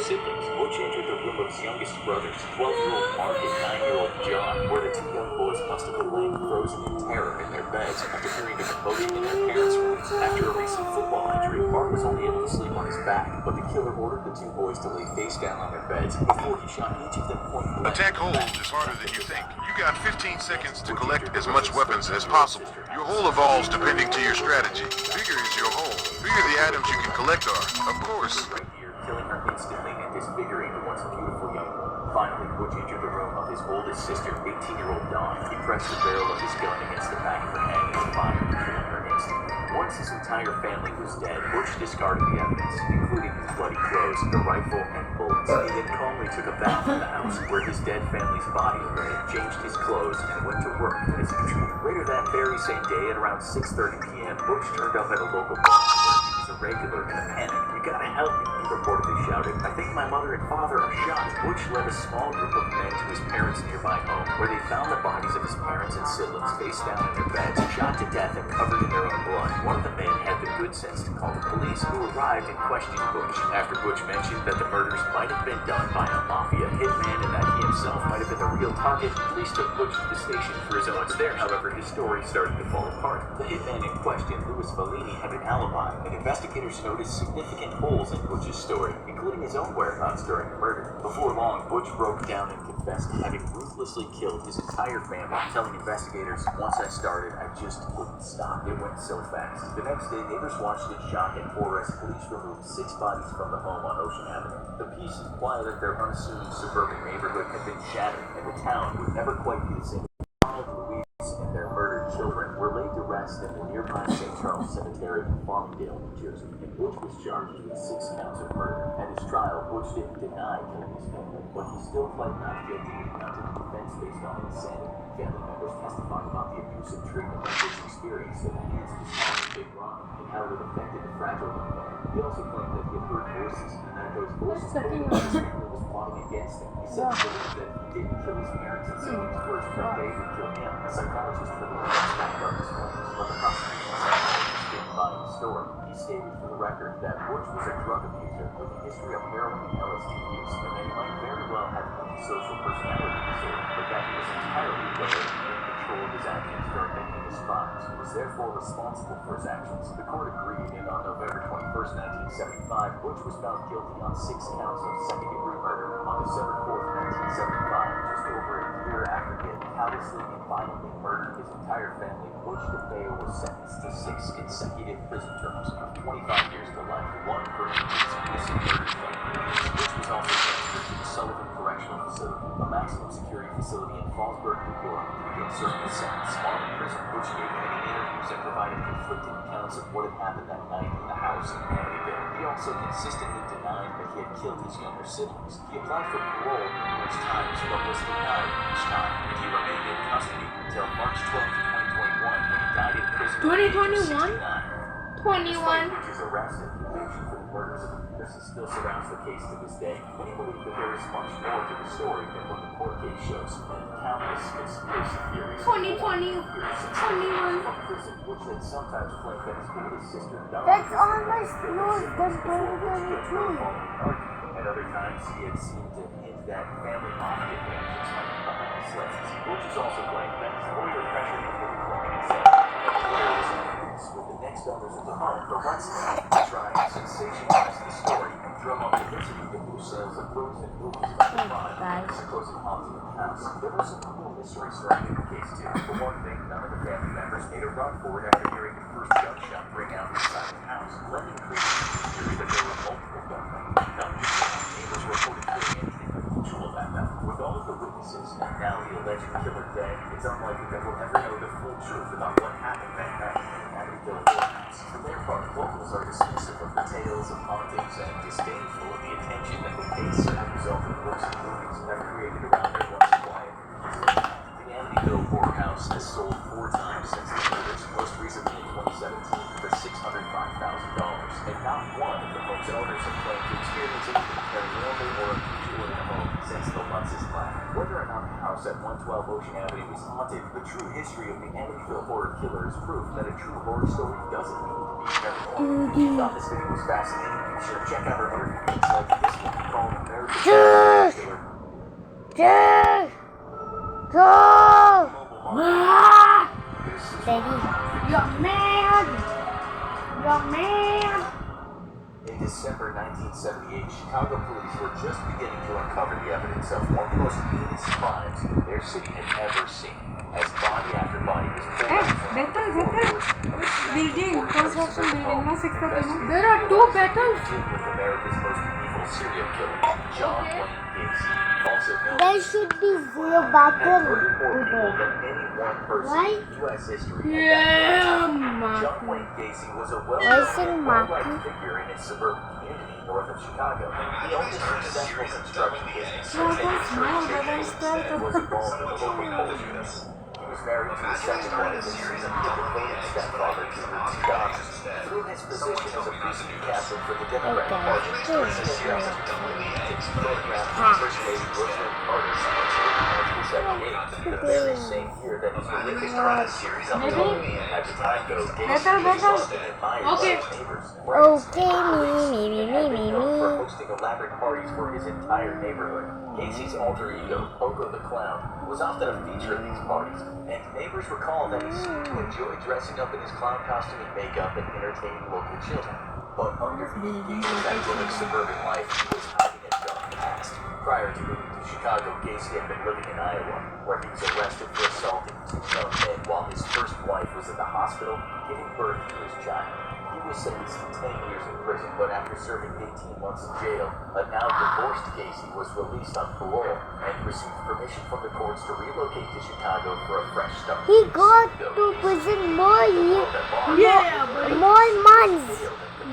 siblings, Butch entered the room of his youngest brothers, 12-year-old Mark and 9-year-old John, where the two young boys must have been laying frozen in terror in their beds after hearing the commotion in their parents' rooms. After a recent football injury, Mark was only able to sleep on his back, but the killer ordered the two boys to lay face down on their beds before he shot each of them point blank. Attack hold is harder than you think. You got 15 seconds to collect as much weapons as possible. Your hole evolves depending to your strategy. Bigger is your hole. Bigger the items you can collect are, of course. Killing her instantly and disfiguring the once beautiful young woman. Finally, Butch entered the room of his oldest sister, 18-year-old Dawn. He pressed the barrel of his gun against the back of her head and fired, killing her instantly. Once his entire family was dead, Butch discarded the evidence, including his bloody clothes, the rifle, and bullets. He then calmly took a bath in the house where his dead family's body lay, changed his clothes, and went to work as usual. Later that very same day at around 6:30 p.m., Butch turned up at a local bar where he was a regular in a panic. "You gotta help me," he reportedly shouted. "I think my mother and father are shot." Butch led a small group of men to his parents' nearby home, where they found the bodies of his parents and siblings face down in their beds, shot to death and covered in their own blood. One of the men had the good sense to call the police, who arrived and questioned Butch. After Butch mentioned that the murders might have been done by a mafia hitman and that he himself might have been the real target, police took Butch to the station for his own. There, however, his story started to fall apart. The hitman in question, Louis Bellini, had an alibi, and investigators noticed significant holes in Butch's story, including his own whereabouts during the murder. Before long, Butch broke down and confessed to having ruthlessly killed his entire family, telling investigators, "Once I started, I just couldn't stop. It went so fast." The next day, neighbors watched in shock and horror as police removed 6 bodies from the home on Ocean Avenue. The peace and quiet of their unassuming suburban neighborhood had been shattered, and the town would never quite be the same. Donald, Louise, and their murdered children were laid to rest in the nearby St. Charles Cemetery in Farmingdale, New Jersey, and Butch was charged with 6 counts of murder. At his trial, Butch didn't deny killing his family, but he still pled not guilty and mounted a defense based on insanity. Family members testified about the abusive treatment that Butch experienced at the hands of his father, Big Ron, and how it affected the fragile young man. He also claimed that he had heard voices, and that those voices told him his family was plotting against him. He said he believed that he didn't kill his parents and siblings first, but they would kill him. A psychologist for the defense backed up his claims, but the prosecution psychologist didn't buy his story. He stated for the record that Butch was a drug abuser with a history of heroin and LSD use, and that he might very well have antisocial personality disorder, but that he was entirely aware and in control of his actions during making his crimes. He was therefore responsible for his actions. The court agreed, and on November 21st, 1975, Butch was found guilty on 6 counts of second-degree murder. On December 4th, 1975, just over a year after he had callously and violently murdered his entire family, Butch DeFeo was sentenced to 6 consecutive prison terms of 25 years to life, 1 for each of his innocent murdered families. Butch was also transferred to the Sullivan Correctional Facility, a maximum security facility in Fallsburg, New York, to begin serving his sentence. While in prison, Butch gave many interviews and provided conflicting accounts of what had happened that night in the house in Amityville. He also consistently denied that he had killed his younger siblings. He applied for parole numerous times, but was denied each time, and he remained in custody until March 12th, 2021, when he died in prison. 2021? 21. Butch's arrest and conviction for the murders of the Peterson still surrounds the case to this day. Many believe that there is much more to the story than what the court case shows, and countless conspiracy theories. 2020. 21. From prison, Butch had sometimes claimed that his oldest sister died. That's almost nose than 2022. At other times, he had seemed to hint that family mafia connections might be behind his slayings. Butch has also claimed that his lawyer pressured him to decline and said that the lawyer was in cahoots with the next owners of the home, but once trying to sensationalize the story and drum up publicity to boost sales of books and movies about the crime, supposed haunting of the house. There was some real mystery surrounding the case too. For one thing, none of the family members made a run for it after hearing the first gunshot ring out inside the house, lending credence to the theory that there were multiple gunmen. None of the neighbors reported hearing anything unusual about them. With all of the witnesses and now the alleged killer dead, it's unlikely that we'll ever know the full truth about what happened that night in Amityville Courthouse. For their part, locals are dismissive of the tales of hauntings and disdainful of the attention that the case and the result of books and movies have created around their once quiet community. The Amityville Courthouse has sold 4 times since the murders, most recently in 2017 for $605,000, and not one of the home's owners have claimed to experience anything paranormal or unusual in the home since the Lutz's plan. Whether or not the house at 112 Ocean Avenue is haunted, the true history of the Amityville horror killer is proof that a true horror story doesn't need to be paranormal. If you thought this video was fascinating, be sure to check out our other videos like this one called Two. Daddy. You're mad. You're mad. In December 1978, Chicago police were just beginning to uncover the evidence of one of the most heinous crimes their city had ever seen, as body after body was pulled out from Building, construction building, no 6 There are two battles. dealing with America's most evil serial killer, John Wayne Gacy, also known There as should be zero had battle murdered more people today. than any one person Why? in U.S. history. At Yeah, that point. Marky. John Wayne Gacy was a Why is well-known it and Marky? well-liked figure in his suburban community north of Chicago. He owned a successful construction business, No, attended that's church not the regularly, best part and of was involved in the local Polish unit. He was married to his second wife, and Susan, a devoted stepfather to her two daughters. Through his position as a precinct captain for the Democratic Party, he had the opportunity to take photographs impersonating Roosevelt Carter in 1978, the very same year that his horrific crime series unfolded. At the time, though, Gacy was loved and admired by his neighbors, friends, Okay, me. for hosting elaborate parties for his entire neighborhood. Gacy's alter ego, Pogo the Clown, was often a feature at these parties, and neighbors recall that he seemed to enjoy dressing up in his clown costume and makeup and entertaining local children. But underneath Gacy's idyllic suburban life, he was hiding a dark past. Prior to moving to Chicago, Gacy had been living in Iowa, where he was arrested for assaulting two young men while his first wife was in the hospital giving birth to his child. He was sentenced to 10 years in prison, but after serving 18 months in jail, a now divorced Gacy was released on parole and received permission from the courts to relocate to Chicago for a fresh start. He got to prison more months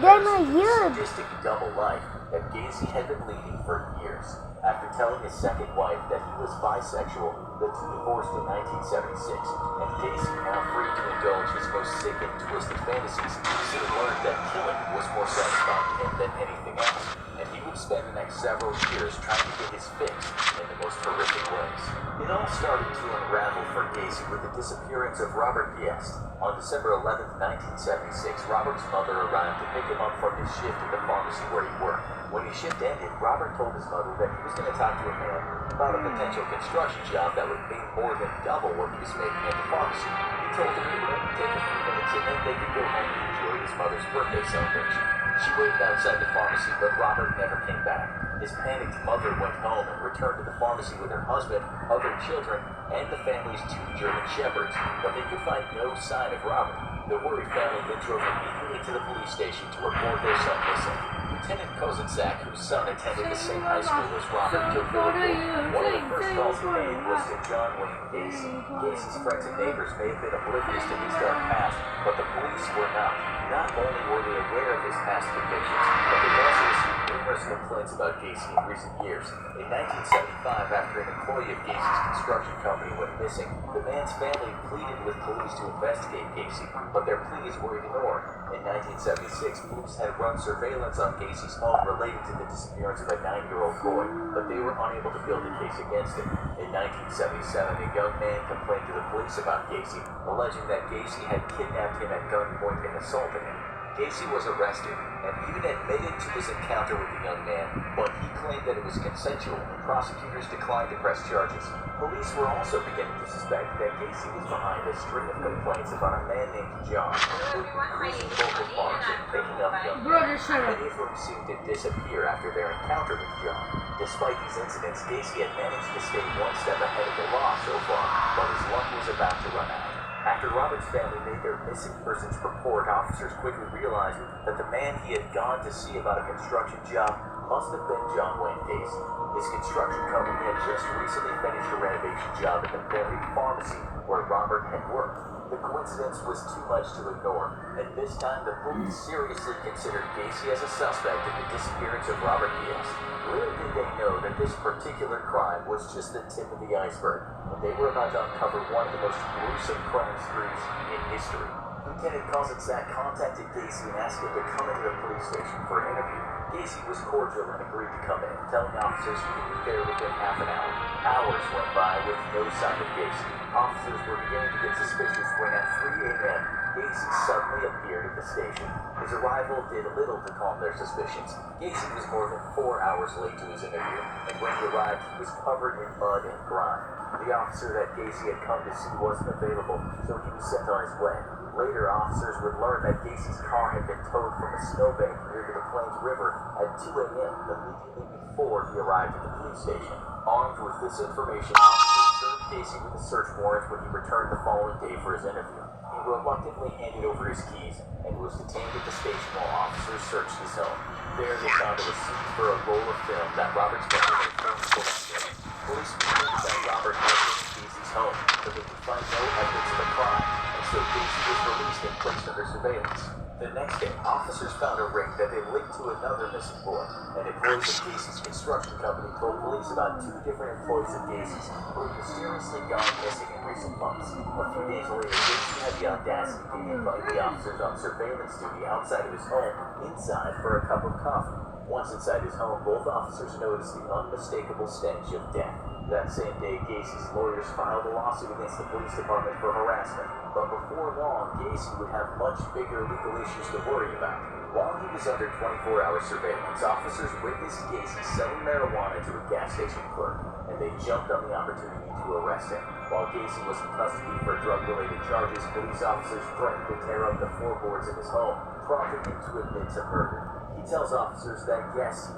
than a year. Sadistic double life that Gacy had been leading for years. After telling his second wife that he was bisexual, the two divorced in 1976, and Gacy, now free to indulge his most sick and twisted fantasies, soon learned that killing was more satisfying to him than anything else, and he would spend the next several years trying to get his fix in the most horrific ways. It all started to unravel for Gacy with the disappearance of Robert Piest. On December 11, 1976, Robert's mother arrived to pick him up from his shift at the pharmacy where he worked. When his shift ended, Robert told his mother that he was going to talk to a man about a potential construction job that would pay more than double what he was making at the pharmacy. He told her it would only take a few minutes and then they could go home and enjoy his mother's birthday celebration. She waited outside the pharmacy, but Robert never came back. His panicked mother went home and returned to the pharmacy with her husband, other children, and the family's two German shepherds, but they could find no sign of Robert. The worried family then drove immediately to the police station to report their son missing. Lieutenant Kozenzak, whose son attended the same high school as Robert, took the report. One of the first calls he made was to John Wayne Gacy. Gacy's friends and neighbors may have been oblivious to his dark past, but the police were not. Not only were they aware of his past convictions, but they also received numerous complaints about Gacy in recent years. In 1975, after an employee of Gacy's construction company went missing, the man's family pleaded with police to investigate Gacy, but their pleas were ignored. In 1976, police had run surveillance on Gacy's home related to the disappearance of a 9-year-old boy, but they were unable to build a case against him. In 1977, a young man complained to the police about Gacy, alleging that Gacy had kidnapped him at gunpoint and assaulted him. Gacy was arrested and even admitted to his encounter with the young man, but he claimed that it was consensual and prosecutors declined to press charges. Police were also beginning to suspect that Gacy was behind a string of complaints about a man named John who would be cruising local parks and picking up young men, many of whom seemed to disappear after their encounter with John. Despite these incidents, Gacy had managed to stay one step ahead of the law so far, but his luck was about to run out. After Robert's family made their missing persons report, officers quickly realized that the man he had gone to see about a construction job must have been John Wayne Gacy. His construction company had just recently finished a renovation job at the family pharmacy where Robert had worked. The coincidence was too much to ignore, and this time the police seriously considered Gacy as a suspect in the disappearance of Robert Piest. Little did they know that this particular crime was just the tip of the iceberg, and they were about to uncover one of the most gruesome crime sprees in history. Lieutenant Kozenzak contacted Gacy and asked him to come into the police station for an interview. Gacy was cordial and agreed to come in, telling officers he would be there within half an hour. Hours went by with no sign of Gacy. Officers were beginning to get suspicious when at 3 a.m., Gacy suddenly appeared at the station. His arrival did little to calm their suspicions. Gacy was more than 4 hours late to his interview, and when he arrived, he was covered in mud and grime. The officer that Gacy had come to see wasn't available, so he was sent on his way. Later, officers would learn that Gacy's car had been towed from a snowbank near to the Plains River at 2 a.m. immediately before he arrived at the police station. Armed with this information, officers served Gacy with a search warrant when he returned the following day for his interview. He reluctantly handed over his keys and was detained at the station while officers searched his home. There they found a receipt for a roll of film that Robert's family had filmed for that day. Police believed that Robert had been in Gacy's home, but they could find no evidence of a crime, and so Gacy was released and placed under surveillance. The next day, officers found a ring that they linked to another missing boy. An employee of Gacy's construction company told police about 2 different employees of Gacy's who had mysteriously gone missing in recent months. A few days later, Gacy had the audacity to invite the officers on surveillance duty outside of his home, inside for a cup of coffee. Once inside his home, both officers noticed the unmistakable stench of death. That same day, Gacy's lawyers filed a lawsuit against the police department for harassment. But before long, Gacy would have much bigger legal issues to worry about. While he was under 24-hour surveillance, officers witnessed Gacy selling marijuana to a gas station clerk, and they jumped on the opportunity to arrest him. While Gacy was in custody for drug-related charges, police officers threatened to tear up the floorboards of his home, prompting him to admit to murder. He tells officers that yes,